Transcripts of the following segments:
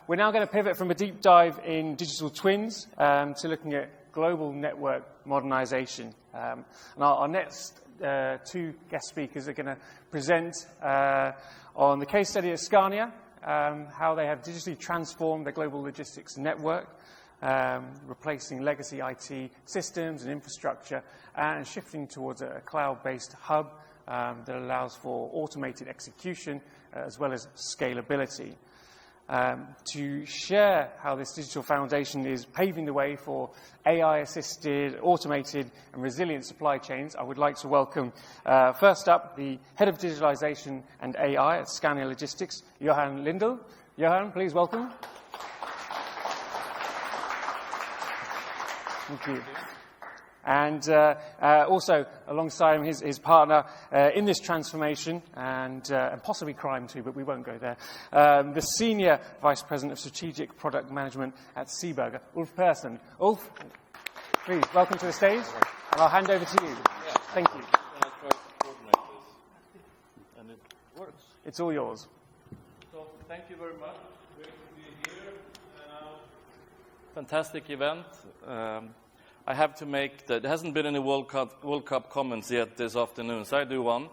We're now going to pivot from a deep dive in digital twins to looking at global network modernization. And our next two guest speakers are going to present on the case study at Scania, how they have digitally transformed their global logistics network, replacing legacy IT systems and infrastructure, and shifting towards a cloud-based hub that allows for automated execution as well as scalability. To share how this digital foundation is paving the way for AI-assisted, automated and resilient supply chains, I would like to welcome, first up, the Head of Digitalization and AI at Scania Logistics, Johan Lindell. Johan, please welcome. Thank you. And also, alongside him, his partner in this transformation, and possibly crime too, but we won't go there, the Senior Vice President of Strategic Product Management at Seeberger, Ulf Persson. Ulf, please, welcome to the stage, and I'll hand over to you. Yeah. Thank you. I'll try to coordinate this. And it works. It's all yours. So, thank you very much. Great to be here. Fantastic event. I have to make that. There hasn't been any World Cup comments yet this afternoon, so I do one.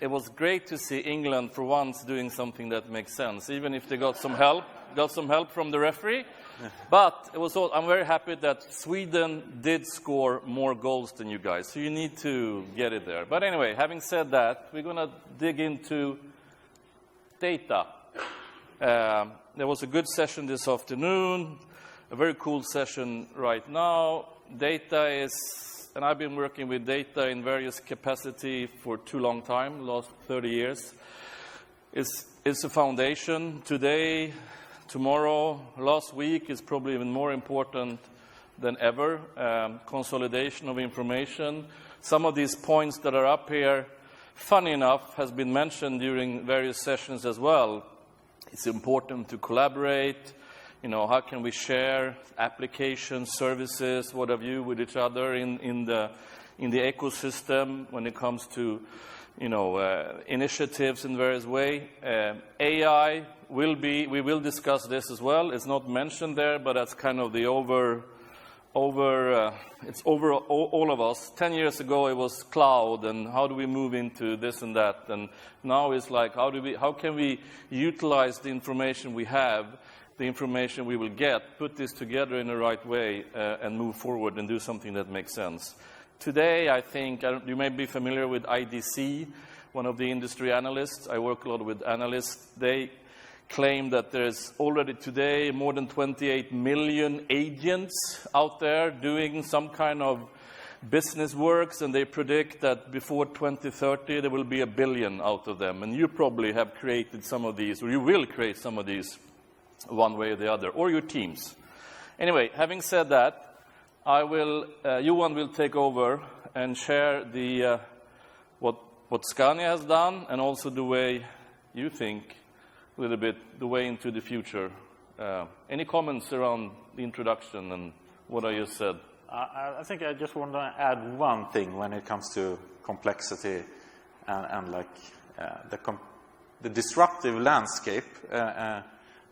It was great to see England for once doing something that makes sense, even if they got some help from the referee. But it was I'm very happy that Sweden did score more goals than you guys, so you need to get it there. But anyway, having said that, we're going to dig into data. There was a good session this afternoon, a very cool session right now. Data is, and I've been working with data in various capacity for too long time, last 30 years. It's a foundation. Today, tomorrow, last week is probably even more important than ever. Consolidation of information. Some of these points that are up here, funny enough, has been mentioned during various sessions as well. It's important to collaborate. You know, how can we share applications, services, what have you, with each other in the ecosystem when it comes to, initiatives in various ways. AI will be, we will discuss this as well. It's not mentioned there, but that's kind of the it's over all of us. 10 years ago it was cloud, and how do we move into this and that, and now it's like how can we utilize the information we have, the information we will get, put this together in the right way, and move forward and do something that makes sense. Today, I think, you may be familiar with IDC, one of the industry analysts. I work a lot with analysts. They claim that there's already today more than 28 million agents out there doing some kind of business works, and they predict that before 2030 there will be 1 billion out of them. And you probably have created some of these, or you will create some of these one way or the other, or your teams. Anyway, having said that, Johan will take over and share the what Scania has done, and also the way you think a little bit, the way into the future. Any comments around the introduction and what I just said? I think I just want to add one thing when it comes to complexity and the disruptive landscape.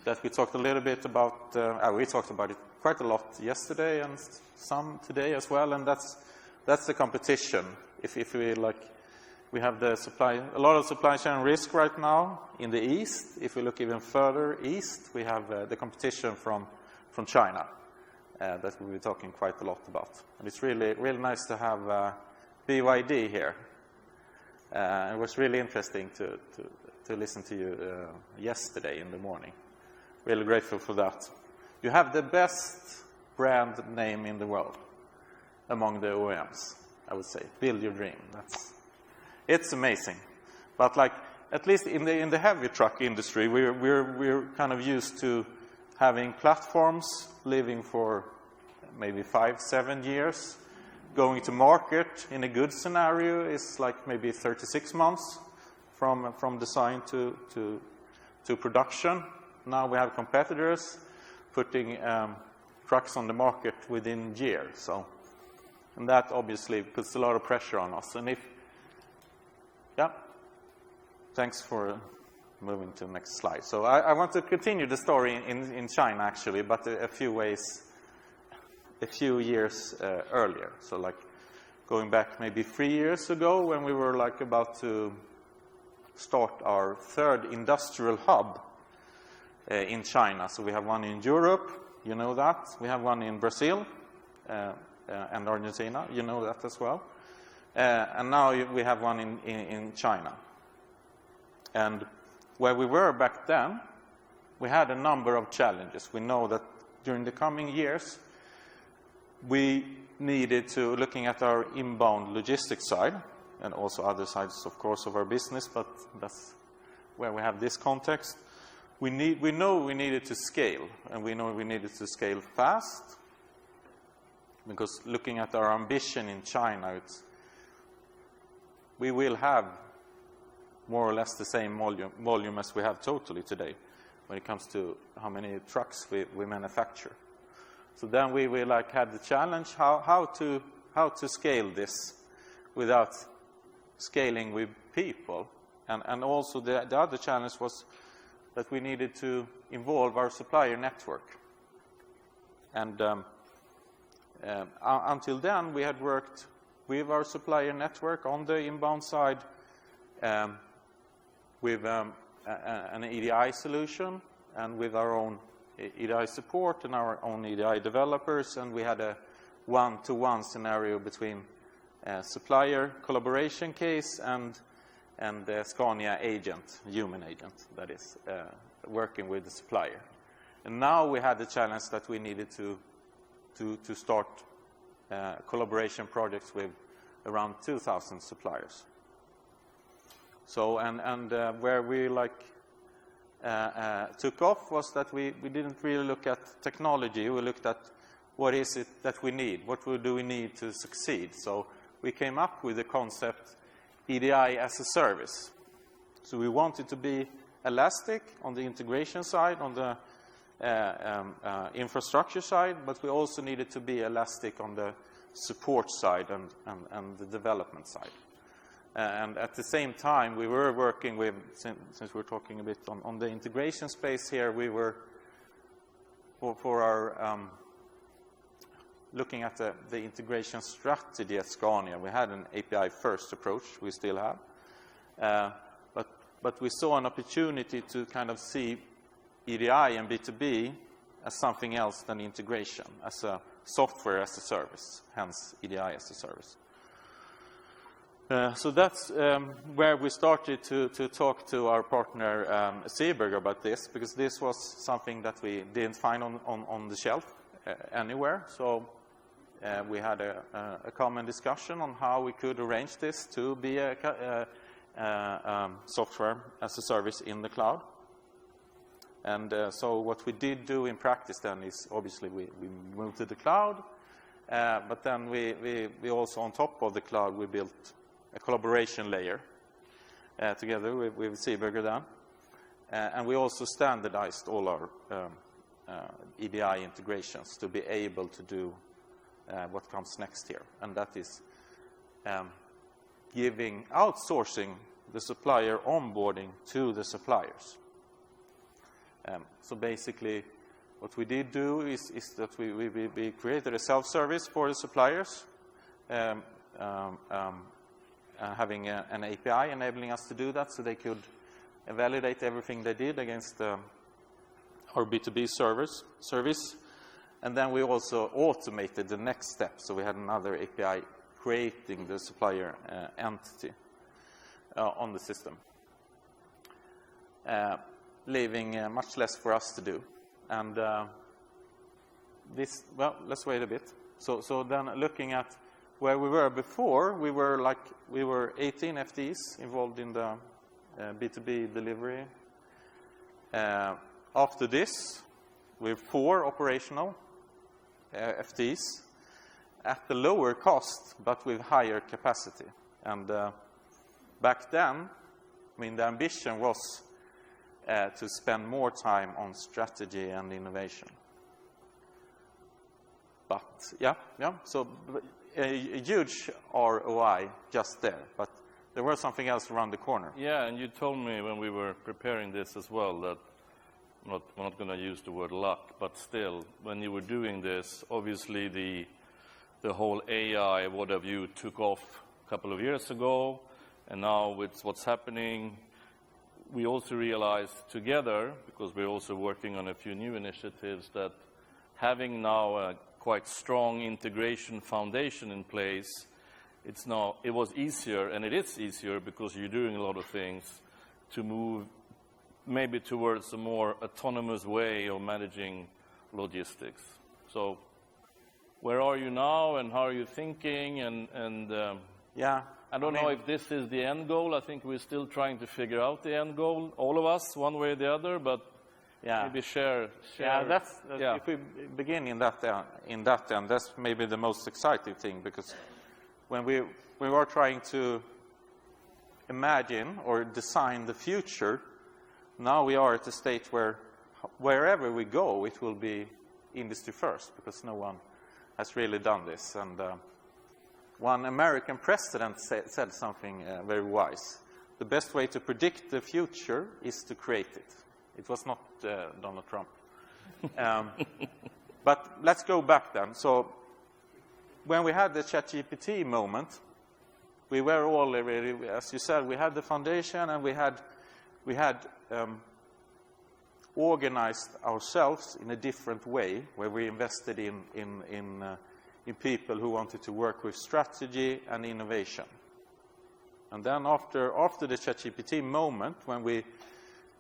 That we talked a little bit about, we talked about it quite a lot yesterday and some today as well, and that's the competition. If we have a lot of supply chain risk right now in the east. If we look even further east, we have the competition from China that we'll be talking quite a lot about. And it's really nice to have BYD here. It was really interesting to listen to you yesterday in the morning. Really grateful for that. You have the best brand name in the world among the OEMs, I would say. Build your dream. It's amazing. But at least in the heavy truck industry, we're kind of used to having platforms living for maybe 5-7 years. Going to market in a good scenario is like maybe 36 months from design to production. Now we have competitors putting trucks on the market within years. And that obviously puts a lot of pressure on us. And thanks for moving to the next slide. So I want to continue the story in China, actually, but a few years earlier. So like going back maybe 3 years ago when we were like about to start our third industrial hub in China. So we have one in Europe, you know that. We have one in Brazil and Argentina, you know that as well. And now we have one in China. And where we were back then, we had a number of challenges. We know that during the coming years, we needed to, looking at our inbound logistics side, and also other sides, of course, of our business, but that's where we have this context. We know we needed to scale, and we know we needed to scale fast, because looking at our ambition in China, we will have more or less the same volume as we have totally today when it comes to how many trucks we manufacture. So then we like had the challenge how to scale this without scaling with people. And also the other challenge was that we needed to involve our supplier network. And until then, we had worked with our supplier network on the inbound side with an EDI solution and with our own EDI support and our own EDI developers. And we had a one-to-one scenario between supplier collaboration case and the Scania agent, human agent, that is, working with the supplier. And now we had the challenge that we needed to start collaboration projects with around 2,000 suppliers. So, and where we like took off was that we didn't really look at technology. We looked at what is it that we need, what do we need to succeed. So we came up with the concept EDI as a service. So we wanted to be elastic on the integration side, on the infrastructure side, but we also needed to be elastic on the support side and the development side. And at the same time, we were working with, since we're talking a bit on the integration space here, we were, for our, looking at the integration strategy at Scania, we had an API-first approach, we still have. But we saw an opportunity to kind of see EDI and B2B as something else than integration, as a software as a service, hence EDI as a service. So that's where we started to talk to our partner Seeberger about this, because this was something that we didn't find on the shelf anywhere. So we had a common discussion on how we could arrange this to be a software as a service in the cloud. And so what we did do in practice then is obviously we moved to the cloud, but then we also on top of the cloud we built a collaboration layer together with Seeberger then. And we also standardized all our EDI integrations to be able to do what comes next here. And that is outsourcing the supplier onboarding to the suppliers. So basically what we did do is that we created a self-service for the suppliers, having an API enabling us to do that, so they could validate everything they did against our B2B service. And then we also automated the next step, so we had another API creating the supplier entity on the system, leaving much less for us to do. And let's wait a bit. So then looking at where we were before, we were 18 FTEs involved in the B2B delivery. After this, we have 4 operational FTEs at the lower cost, but with higher capacity. And back then, I mean, the ambition was to spend more time on strategy and innovation. But, so a huge ROI just there. But there was something else around the corner. Yeah, and you told me when we were preparing this as well that we're not going to use the word luck, but still, when you were doing this, obviously the whole AI, what have you, took off a couple of years ago, and now with what's happening, we also realized together, because we're also working on a few new initiatives, that having now a quite strong integration foundation in place, it was easier, and it is easier because you're doing a lot of things to move maybe towards a more autonomous way of managing logistics. So where are you now, and how are you thinking? Yeah. I don't know if this is the end goal. I think we're still trying to figure out the end goal, all of us, one way or the other, but maybe share. Yeah, if we begin in that end, that's maybe the most exciting thing, because when we were trying to imagine or design the future, now we are at a state where wherever we go, it will be industry first, because no one has really done this. And one American president said something very wise. The best way to predict the future is to create it. It was not Donald Trump. But let's go back then. So when we had the ChatGPT moment, we were already, as you said, we had the foundation, and we had organized ourselves in a different way, where we invested in people who wanted to work with strategy and innovation. And then after the ChatGPT moment, when we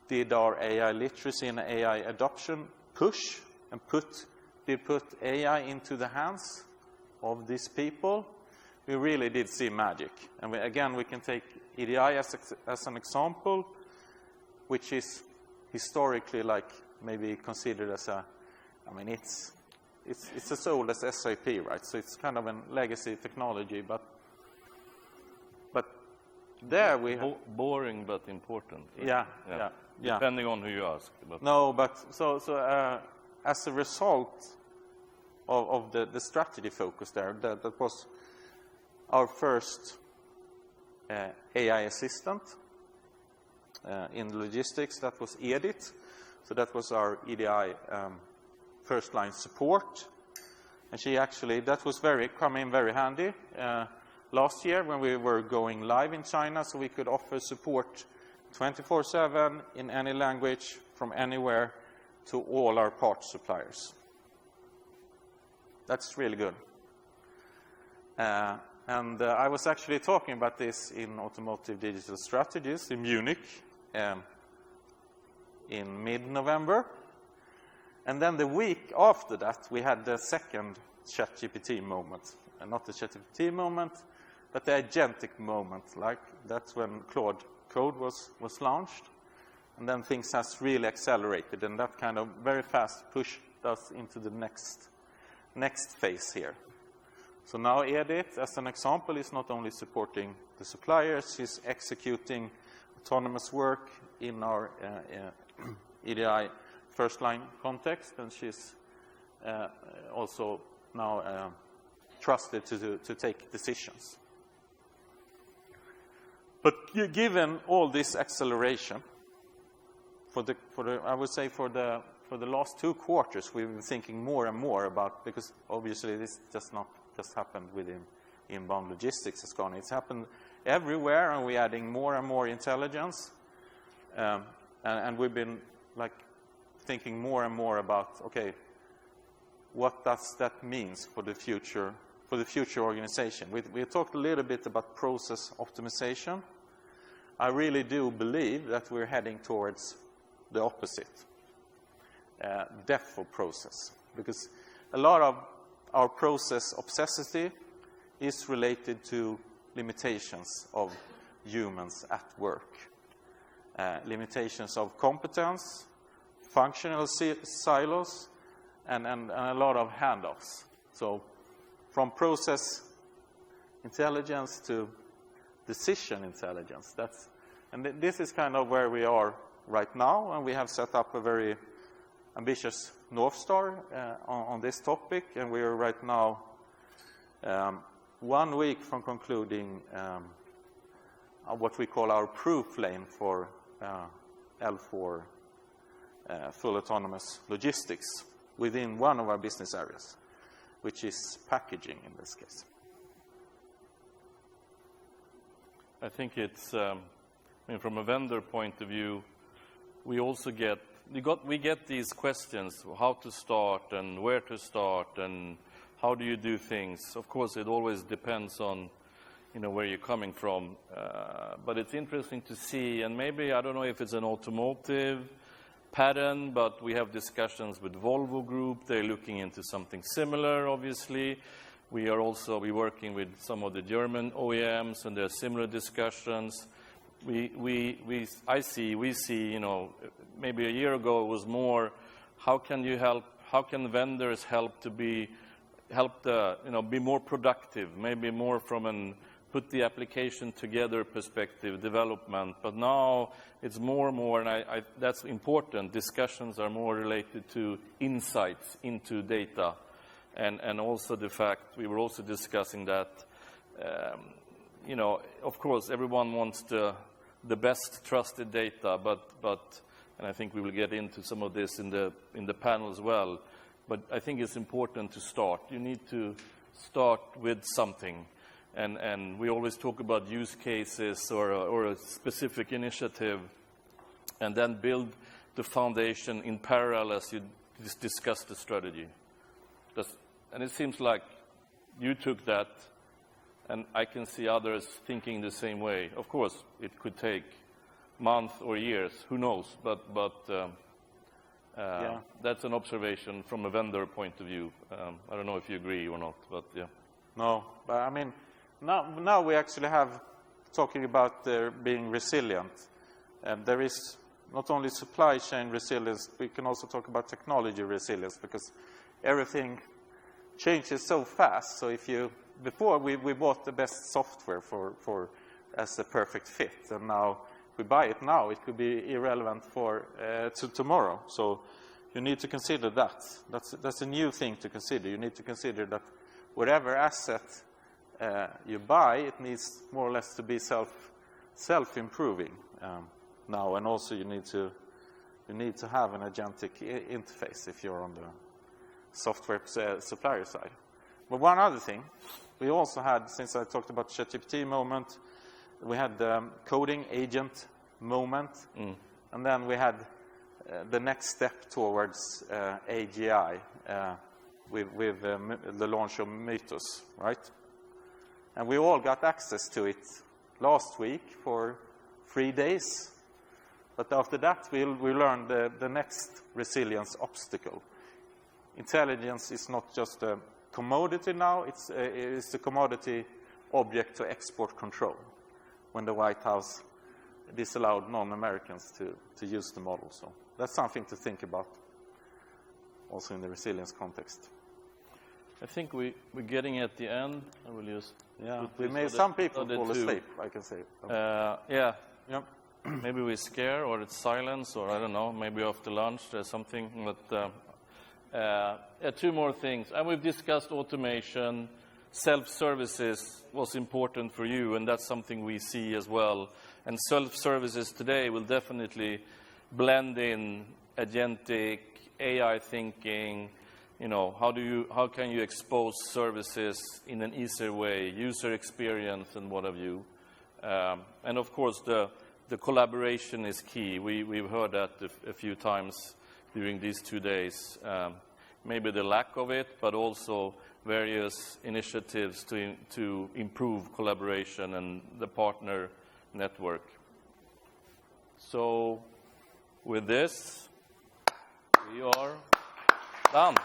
did our AI literacy and AI adoption push and put AI into the hands of these people, we really did see magic. And we can take EDI as an example, which is historically like maybe considered as it's as old as SAP, right? So it's kind of a legacy technology, but there we boring but important. Right? Yeah. Depending on who you ask. But. No, but so as a result of the strategy focus there, that was our first AI assistant in logistics. That was Edith. So that was our EDI first line support, and that was come in very handy last year when we were going live in China, so we could offer support 24/7 in any language from anywhere to all our parts suppliers. That's really good. And I was actually talking about this in Automotive Digital Strategies in Munich in mid-November. And then the week after that, we had the second ChatGPT moment. And not the ChatGPT moment, but the agentic moment. Like that's when Claude Code was launched. And then things has really accelerated. And that kind of very fast pushed us into the next phase here. So now Edith, as an example, is not only supporting the suppliers, she's executing autonomous work in our EDI first line context, and she's also now trusted to take decisions. But given all this acceleration, I would say for the last 2 quarters, we've been thinking more and more about, because obviously this does not just happen within inbound logistics at Scania. It's happened everywhere, and we're adding more and more intelligence, and we've been thinking more and more about, okay, what does that mean for the future organization? We talked a little bit about process optimization. I really do believe that we're heading towards the opposite, depth of process, because a lot of our process obsessivity is related to limitations of humans at work, limitations of competence, functional silos, and a lot of handoffs. So from process intelligence to decision intelligence, this is kind of where we are right now, and we have set up a very ambitious North Star on this topic, and we are right now 1 week from concluding what we call our proof lane for L4 full autonomous logistics within one of our business areas, which is packaging in this case. I think it's, from a vendor point of view, we also get these questions, how to start and where to start and how do you do things. Of course, it always depends on, where you're coming from. But it's interesting to see, and maybe, I don't know if it's an automotive pattern, but we have discussions with Volvo Group. They're looking into something similar, obviously. We are also working with some of the German OEMs, and there are similar discussions. We see, maybe a year ago it was more, how can vendors help to be more productive, maybe more from an put the application together perspective, development. But now it's more and more, and that's important. Discussions are more related to insights into data. And also the fact, we were also discussing that, of course, everyone wants the best trusted data, but and I think we will get into some of this in the panel as well. But I think it's important to start. You need to start with something. And we always talk about use cases or a specific initiative, and then build the foundation in parallel as you discuss the strategy. And it seems like you took that, and I can see others thinking the same way. Of course, it could take months or years, who knows, but that's an observation from a vendor point of view. I don't know if you agree or not, but yeah. No, but I mean, now we actually have talking about being resilient. There is not only supply chain resilience, we can also talk about technology resilience, because everything changes so fast. So before we bought the best software for as a perfect fit, and now if we buy it now, it could be irrelevant to tomorrow. So you need to consider that. That's a new thing to consider. You need to consider that whatever asset you buy, it needs more or less to be self-improving now, and also you need to have an agentic interface if you're on the software supplier side. But one other thing, we also had, since I talked about ChatGPT moment, we had the coding agent moment, and then we had the next step towards AGI with the launch of Mythos, right? And we all got access to it last week for 3 days. But after that, we learned the next resilience obstacle. Intelligence is not just a commodity now, it's a commodity object to export control, when the White House disallowed non-Americans to use the model. So that's something to think about, also in the resilience context. I think we're getting at the end. I will just... Yeah, we made some people fall asleep, I can say. Yeah. Yep. Maybe we scare, or it's silence, or I don't know, maybe after lunch there's something. But 2 more things. And we've discussed automation. Self-services was important for you, and that's something we see as well. And self-services today will definitely blend in agentic, AI thinking. How can you expose services in an easier way, user experience and what have you. And of course, the collaboration is key. We've heard that a few times during these 2 days. Maybe the lack of it, but also various initiatives to improve collaboration and the partner network. So with this, we are done.